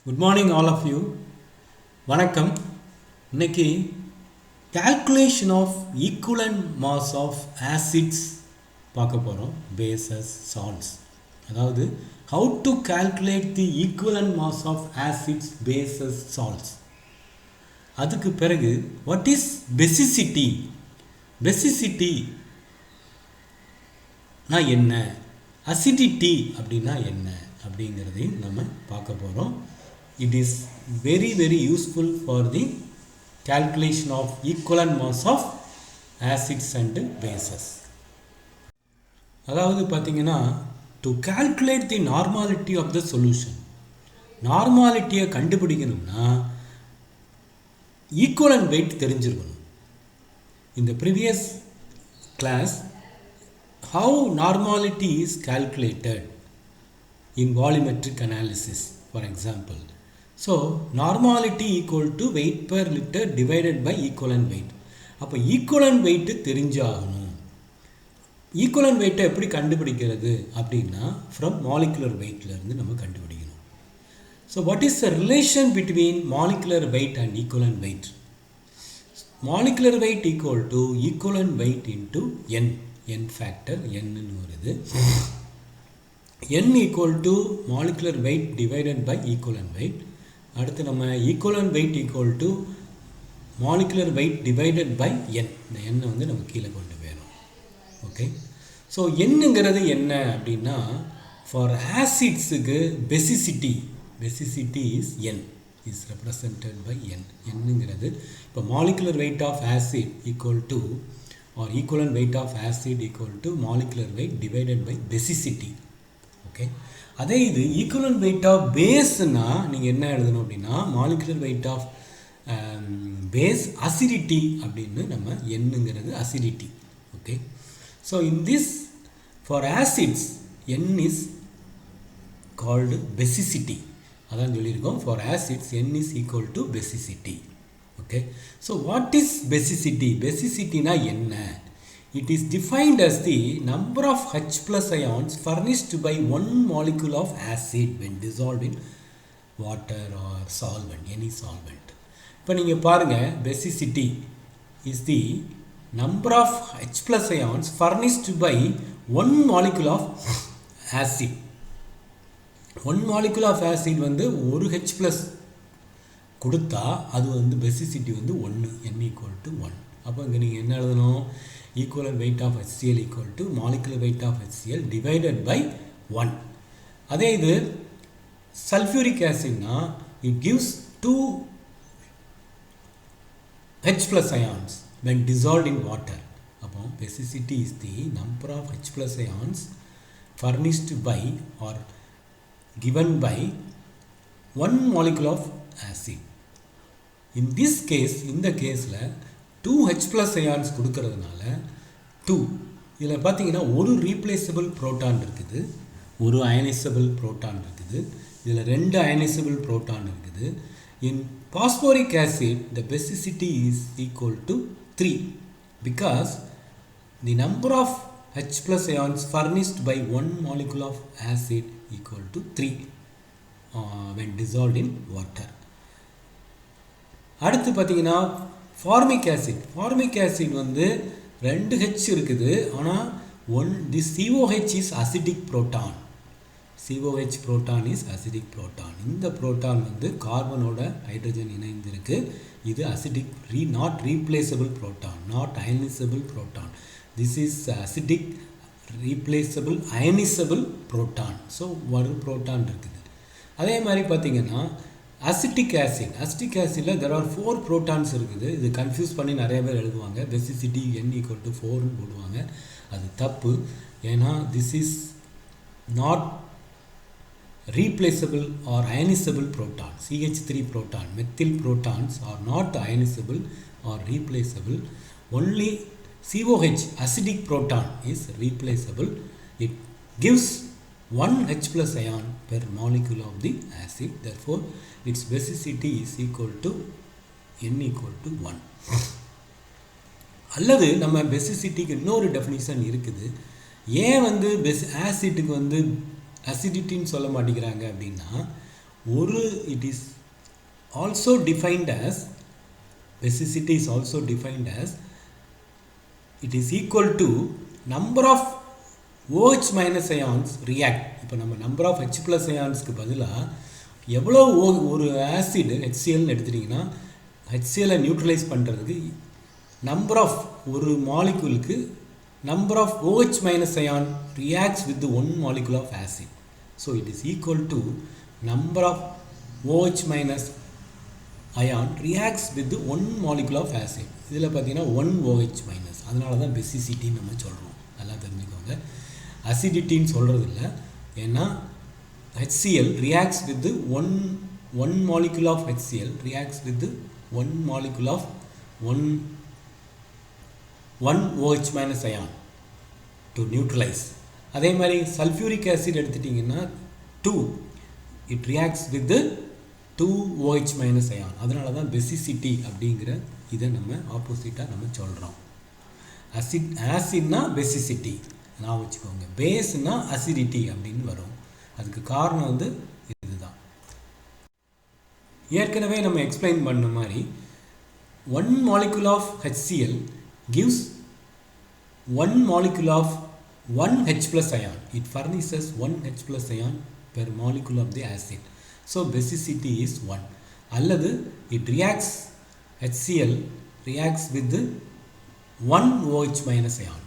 Good morning all of you. வணக்கம். இன்னைக்கு calculation of equivalent mass of acids பார்க்க போகிறோம். பேசஸ் சால்ட்ஸ், அதாவது how to calculate the equivalent mass of acids, bases, salts. அதுக்கு பிறகு what is basicity, basicity நான் என்ன, acidity அப்படின்னா என்ன அப்படிங்கிறதையும் நம்ம பார்க்க போகிறோம். It is very very useful for the calculation of equivalent mass of acids and bases. அதாவது பார்த்தீங்கன்னா, to calculate the normality of the solution, நார்மாலிட்டியை கண்டுபிடிக்கணும்னா ஈக்குவலன்ட் வெயிட் தெரிஞ்சிருக்கணும். In the previous class, how normality is calculated in volumetric analysis, for example. So normality equal to weight per liter divided by equivalent weight. அப்போ equivalent weight தெரிஞ்சாகணும். Equivalent வெயிட்டை எப்படி கண்டுபிடிக்கிறது அப்படின்னா, from molecular வெயிட்லேருந்து நம்ம கண்டுபிடிக்கணும். So what is the relation between molecular weight and equivalent weight? Molecular weight equal to equivalent weight into n, n factor என்னன்னு வருது. n equal to molecular weight divided by equivalent weight. அடுத்து நம்ம equivalent weight equal to molecular weight divided by n. இந்த n வந்து நம்ம கீழே கொண்டு போயிடும். ஓகே, ஸோ என்னங்கிறது என்ன அப்படின்னா, for ஆசிட்ஸுக்கு basicity, basicity is n, is represented by n. என்னங்கிறது இப்போ molecular weight of acid equal to or equivalent weight of acid equal to molecular weight divided by basicity. Okay, அதே இது ஈக்குவலன்ட் வெயிட் ஆஃப் பேஸ்னா நீங்கள் என்ன எழுதணும் அப்படின்னா, molecular weight of base acidity அப்படின்னு நம்ம என்னங்கிறது acidity. Okay, so in this for acids N is called basicity. அதான் சொல்லியிருக்கோம், for acids N is equal to basicity. Okay, so what is basicity? பெசிசிட்டினா என்ன? It is defined as the number of H plus ions furnished by one molecule of acid when dissolved in water or solvent, any solvent. இப்போ நீங்கள் பாருங்கள், basicity is the number of H plus ions furnished by one molecule of acid. One molecule of acid வந்து ஒரு H plus கொடுத்தா அது வந்து basicity வந்து 1, n equal to 1. அப்போ இங்கே நீங்கள் என்ன எழுதணும்? equivalent weight of HCl equal to molecular weight of HCl divided by 1. அதே இது sulfuric acidனா it gives 2 H plus ions when dissolved in water. அப்போ basicity is the number of H plus ions furnished by or given by one molecule of acid. In this case, இந்த கேஸில் 2 H plus ions கொடுக்கறதுனால 2, இதில் பார்த்தீங்கன்னா ஒரு replaceable proton இருக்குது, ஒரு ionisable proton இருக்குது, இதில் 2 அயனைசபிள் புரோட்டான் இருக்குது. In phosphoric acid the basicity is equal to 3 because the number of H plus ions furnished by one molecule of acid equal to 3 when dissolved in water. அடுத்து பார்த்தீங்கன்னா formic acid. Formic acid வந்து 2 H இருக்குது, ஆனால் the COH is acidic proton. COH proton is acidic proton. இந்த proton வந்து கார்பனோட hydrogen இணைந்திருக்கு. இது acidic, not replaceable proton, not ionisable proton. This is acidic replaceable ionisable proton. So ஒரு proton இருக்குது. அதே மாதிரி பார்த்தீங்கன்னா அசிட்டிக் ஆசிட், அசிட்டிக் ஆசிடில் there are 4 ப்ரோட்டான்ஸ் இருக்குது. இது கன்ஃபியூஸ் பண்ணி நிறைய பேர் எழுதுவாங்க, பெசிசிட்டி n equal to 4ன்னு போடுவாங்க. அது தப்பு. ஏன்னா this is not replaceable or ionisable proton. CH3 proton, methyl protons are not ionisable or replaceable. Only COH acidic proton is replaceable. It gives 1 H plus ion per molecule of the acid. Therefore, its basicity is equal to n equal to 1. அல்லது நம்ம பேசிசிட்டிக்கு இன்னொரு definition இருக்குது. ஏன் வந்து ஆசிட்டுக்கு வந்து அசிடிட்டின்னு சொல்ல மாட்டேங்கிறாங்க அப்படின்னா, it is also defined as, basicity is also defined as, it is equal to number of OH minus ions react. இப்போ நம்ம number of H plus ionsக்கு பதிலாக எவ்வளோ ஒரு ஆசிட் HCl எடுத்துட்டிங்கன்னா HCl நியூட்ரலைஸ் பண்ணுறதுக்கு நம்பர் ஆஃப் ஒரு மாலிகுலுக்கு number of OH minus ion reacts with the one molecule of acid. So it is equal to number of OH minus ion reacts with the one molecule of acid. இதில் பார்த்தீங்கன்னா 1 OH minus, அதனால தான் பெசிசிட்டின்னு நம்ம சொல்கிறோம். நல்லா தெரிஞ்சுக்கோங்க. அசிடிட்டின்னு சொல்கிறது இல்லை, ஏன்னா HCl reacts with the one molecule of HCl reacts with the one molecule of one OH minus ion to neutralize. அதே மாதிரி சல்ஃபியூரிக் ஆசிட் எடுத்துட்டிங்கன்னா 2, it reacts with the 2 OH minus ion. அதனால தான் பெசிசிட்டி அப்படிங்கிற இதை நம்ம ஆப்போசிட்டாக நம்ம சொல்கிறோம். ஆசிட்னா பெசிசிட்டி நான் வச்சுக்கோங்க, பேஸ்னா அசிடிட்டி அப்படின்னு வரும். அதுக்கு காரணம் வந்து இதுதான். ஏற்கனவே நம்ம எக்ஸ்பிளைன் பண்ண மாதிரி 1 molecule of HCl gives 1 molecule of 1 H plus ion. It furnishes 1 H plus ion per molecule of the acid. So basicity is 1. அல்லது it reacts, HCl reacts with the 1 OH minus ion.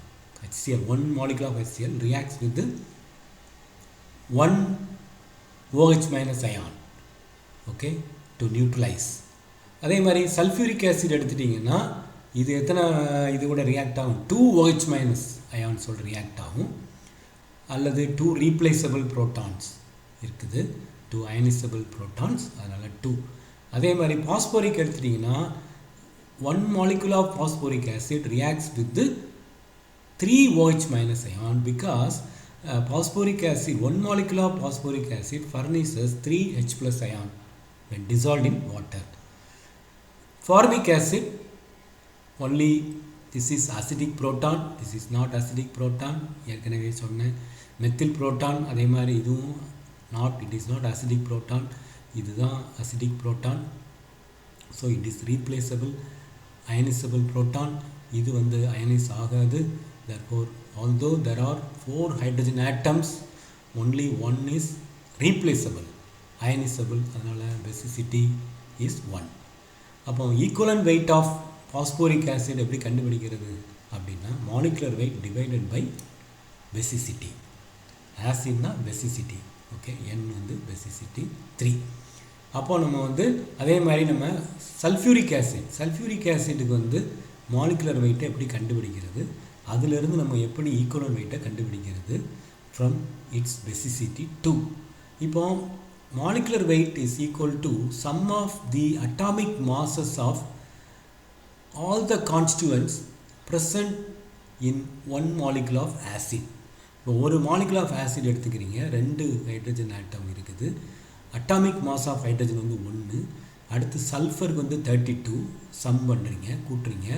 HCl, 1 molecule of HCl reacts with the 1 OH minus ion, okay, to neutralize. அதே மாதிரி sulphuric acid எடுத்துட்டிங்கன்னா இது எத்தனை இது கூட react ஆகும், 2 OH minus ionsோட react ஆகும். அல்லது 2 ரீப்ளேசபிள் ப்ரோட்டான்ஸ் இருக்குது, 2 அயனைசபிள் ப்ரோட்டான்ஸ், அதனால் 2. அதே மாதிரி பாஸ்போரிக் எடுத்துட்டிங்கன்னா 1 molecule of phosphoric acid reacts with the 3 OH minus ion because phosphoric acid, 1 molecule of phosphoric acid furnishes 3 H plus ion when dissolved in water. Formic acid, only this is acidic proton, this is not acidic proton. ஏற்கனவே சொன்னேன். Methyl proton அதே மாதிரி இதுவும் it is not acidic proton, இதுதான் acidic proton. So it is replaceable ionizable proton. இது வந்து ionize ஆகாது. Therefore although there are 4 hydrogen atoms, only one is replaceable, ionizable. அதனால basicity is 1. அப்போ equivalent weight of phosphoric acid எப்படி கண்டுபிடிக்கிறது அப்படின்னா molecular weight divided by basicity. ஆசிட்னா basicity, okay, n வந்து basicity 3. அப்போ நம்ம வந்து அதே மாதிரி நம்ம சல்ஃபியூரிக் ஆசிட்டுக்கு வந்து மாலிகுலர் வெயிட்டை எப்படி கண்டுபிடிக்கிறது, அதிலிருந்து நம்ம எப்படி ஈக்குவலன்ட் வெயிட்டை கண்டுபிடிக்கிறது ஃப்ரம் இட்ஸ் பெசிசிட்டி 2. இப்போ molecular weight is equal to sum of the atomic masses of all the constituents present in 1 molecule of acid. இப்போ ஒரு மாலிகுல் ஆஃப் ஆசிட் எடுத்துக்கிறீங்க, 2 ஹைட்ரஜன் ஆட்டம் இருக்குது, அட்டாமிக் மாஸ் ஆஃப் ஹைட்ரஜன் வந்து 1, அடுத்து சல்ஃபருக்கு வந்து 32 some பண்ணுறீங்க, கூட்டுறீங்க,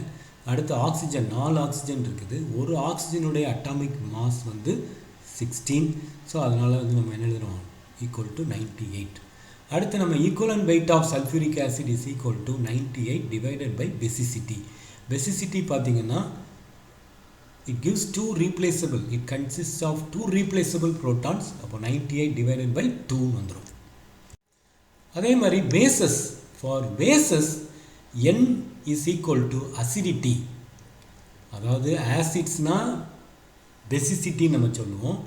அடுத்து ஆக்சிஜன் 4 ஆக்சிஜன் இருக்குது, ஒரு ஆக்சிஜனுடைய அட்டாமிக் மாஸ் வந்து 16. ஸோ அதனால் வந்து நம்ம என்ன எழுதுகிறோம், ஈக்குவல் டு 98. அடுத்து நம்ம equivalent weight of sulphuric acid is equal to 98 divided by basicity. Basicity பார்த்தீங்கன்னா it gives 2 replaceable, it consists of 2 replaceable protons. அப்போ 98 divided by 2 வந்துடும். அதே மாதிரி bases, for bases n is equal to acidity. அதாவது ஆசிட்ஸ்னா basicity நம்ம சொல்லுவோம்,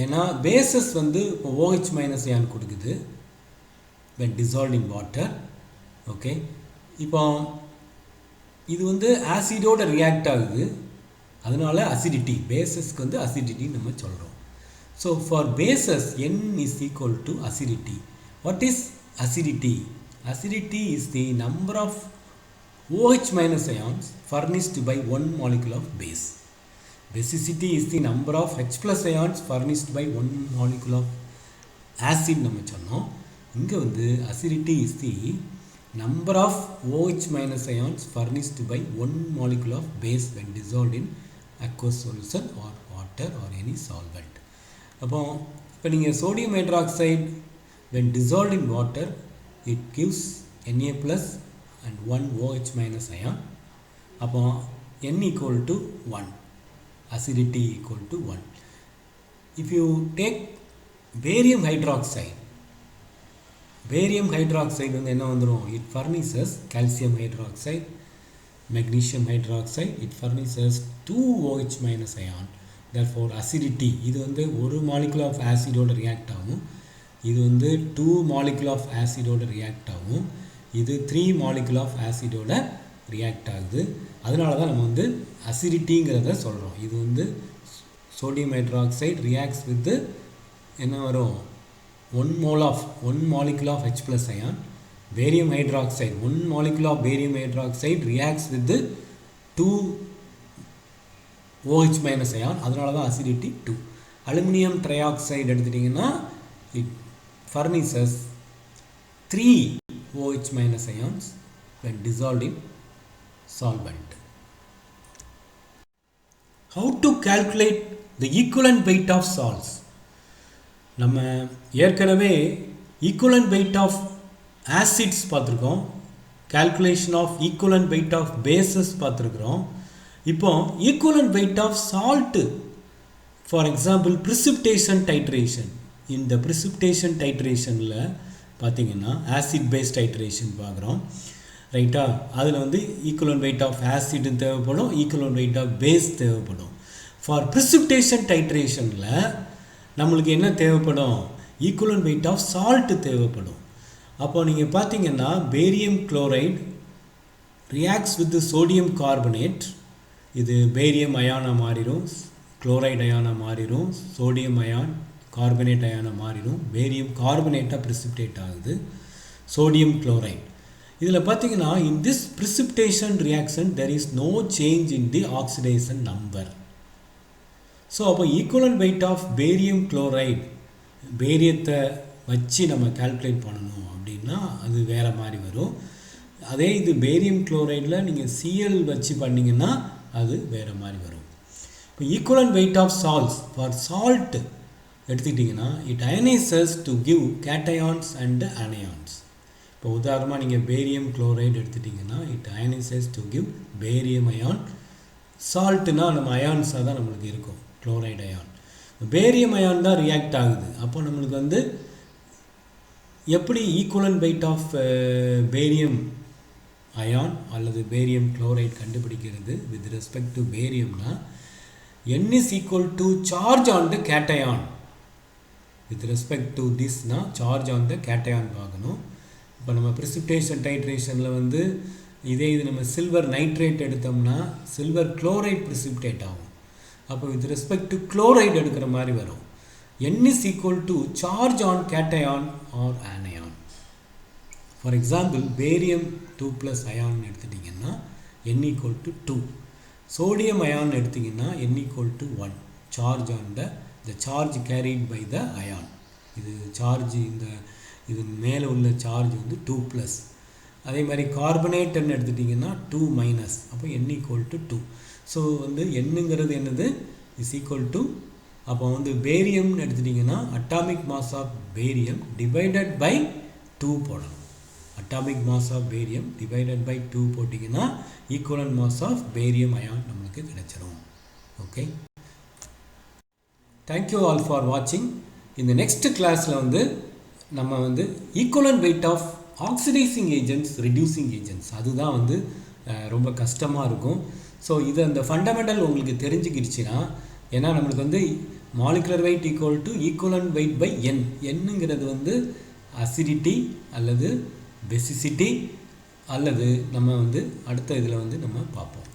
ஏன்னா bases வந்து OH minus ion கொடுக்குது when dissolved in water. Okay, இப்போ இது வந்து ஆசிடோட ரியாக்ட் ஆகுது, அதனால அசிடிட்டி, பேசஸ்க்கு வந்து அசிடிட்டி நம்ம சொல்கிறோம். So for bases n is equal to acidity. What is acidity? Acidity is the number of OH minus ions furnished by 1 molecule of base. Basicity is the number of H plus ions furnished by 1 molecule of acid நம்ம சொன்னோம். இங்கே வந்து acidity is the number of OH minus ions furnished by 1 molecule of base when dissolved in aqueous solution or water or any solvent. அப்போ இப்போ நீங்கள் sodium hydroxide when dissolved in water it gives Na plus and 1 OH minus ion. அப்போ N equal to 1, acidity equal to 1. If you take barium hydroxide வந்து என்ன வந்துரும், it furnishes calcium hydroxide, magnesium hydroxide, it furnishes 2 OH minus ion. Therefore acidity, இது வந்து ஒரு molecule of acid ஓட react ஆகும், இது வந்து 2 molecule of acid ஓட react ஆகும், இது 3 molecule of acid ஓட react ஆகுது. அதனால தான் நம்ம வந்து acidityங்கிறத சொல்கிறோம். இது வந்து sodium hydroxide reacts with என்ன வரும், 1 molecule of H plus ion. Barium hydroxide, 1 molecule of barium hydroxide reacts with 2 OH minus ion. அதனால தான் acidity 2. Aluminum trioxide எடுத்துட்டிங்கன்னா it furnishes 3 OH minus ions when dissolved in solvent. How to calculate the equivalent weight of salts? நம்ம ஏற்கனவே equivalent weight of acids பார்த்துருக்கோம், calculation of equivalent weight of bases பார்த்துருக்குறோம். இப்போ equivalent weight of salt, for example precipitation titration. இந்த precipitation titrationல பார்த்தீங்கன்னா acid base titration பார்க்குறோம், ரைட்டா? அதில் வந்து equivalent weight of acid தேவைப்படும், equivalent weight of base தேவைப்படும். For precipitation titrationல நம்மளுக்கு என்ன தேவைப்படும், equivalent weight of salt தேவைப்படும். அப்போ நீங்கள் பார்த்தீங்கன்னா barium chloride reacts with the sodium carbonate, இது பேரியம் அயானாக மாறிடும், குளோரைடு அயானாக மாறிடும், சோடியம் அயான் கார்பனேட் அயானாக மாறிடும், பேரியம் கார்பனேட்டாக precipitate ஆகுது, சோடியம் குளோரைடு. இதில் பார்த்தீங்கன்னா in this precipitation reaction there is no change in the oxidation number. So அப்போ equivalent weight of barium chloride, பேரியத்தை வச்சு நம்ம கால்குலேட் பண்ணணும் அப்படின்னா அது வேறு மாதிரி வரும். அதே இது பேரியம் குளோரைடில் நீங்கள் Cl வச்சு பண்ணிங்கன்னா அது வேறு மாதிரி வரும். இப்போ equivalent weight of salts, for salt எடுத்துக்கிட்டிங்கன்னா it ionizes to give cations and anions. இப்போ உதாரணமாக நீங்கள் பேரியம் குளோரைடு எடுத்துட்டிங்கன்னா it ionizes to give barium ion. சால்ட்டுனா நம்ம அயான்ஸாக தான் நம்மளுக்கு இருக்கும், குளோரைடு அயான். பேரியம் அயான் தான் ரியாக்ட் ஆகுது. அப்போ நம்மளுக்கு வந்து எப்படி equivalent weight of barium ion அல்லது பேரியம் குளோரைடு கண்டுபிடிக்கிறது வித் ரெஸ்பெக்ட் டு பேரியம்னா N is equal to charge on the cation. with respect to this na charge on the cation பார்க்கணும். இப்போ நம்ம precipitation titrationல வந்து இதே இது நம்ம சில்வர் நைட்ரேட் எடுத்தோம்னா சில்வர் குளோரைட் precipitate ஆகும். அப்போ with respect to chloride எடுக்கிற மாதிரி வரும். N is equal to charge on cation or anion. For example barium 2 plus ion எடுத்துட்டிங்கன்னா N equal to 2. sodium ion எடுத்திங்கன்னா N equal to 1. charge on the charge carried by the ion. இது charge இது மேலே உள்ள charge வந்து 2 plus. அதே மாதிரி கார்பனேட்னு எடுத்துட்டிங்கன்னா 2 மைனஸ். அப்போ N equal to 2. ஸோ வந்து என்னங்கிறது என்னது இஸ் ஈக்குவல் டு, அப்போ வந்து பேரியம்னு எடுத்துட்டிங்கன்னா atomic mass of barium divided by 2 போடணும். Atomic mass of barium divided by 2 போட்டிங்கன்னா equivalent mass of barium ion நம்மளுக்கு கிடைச்சிடும். ஓகே, தேங்க்யூ ஆல் ஃபார் வாட்சிங். இந்த நெக்ஸ்ட் கிளாஸில் வந்து நம்ம வந்து equivalent weight of oxidising agents, reducing agents, அதுதான் வந்து ரொம்ப கஷ்டமாக இருக்கும். ஸோ இது அந்த ஃபண்டமெண்டல் உங்களுக்கு தெரிஞ்சுக்கிடுச்சுன்னா, ஏன்னா நம்மளுக்கு வந்து molecular weight equal to equivalent weight by N, என்னங்கிறது வந்து அசிடிட்டி அல்லது பெசிசிட்டி அல்லது நம்ம வந்து அடுத்த இதில் வந்து நம்ம பார்ப்போம்.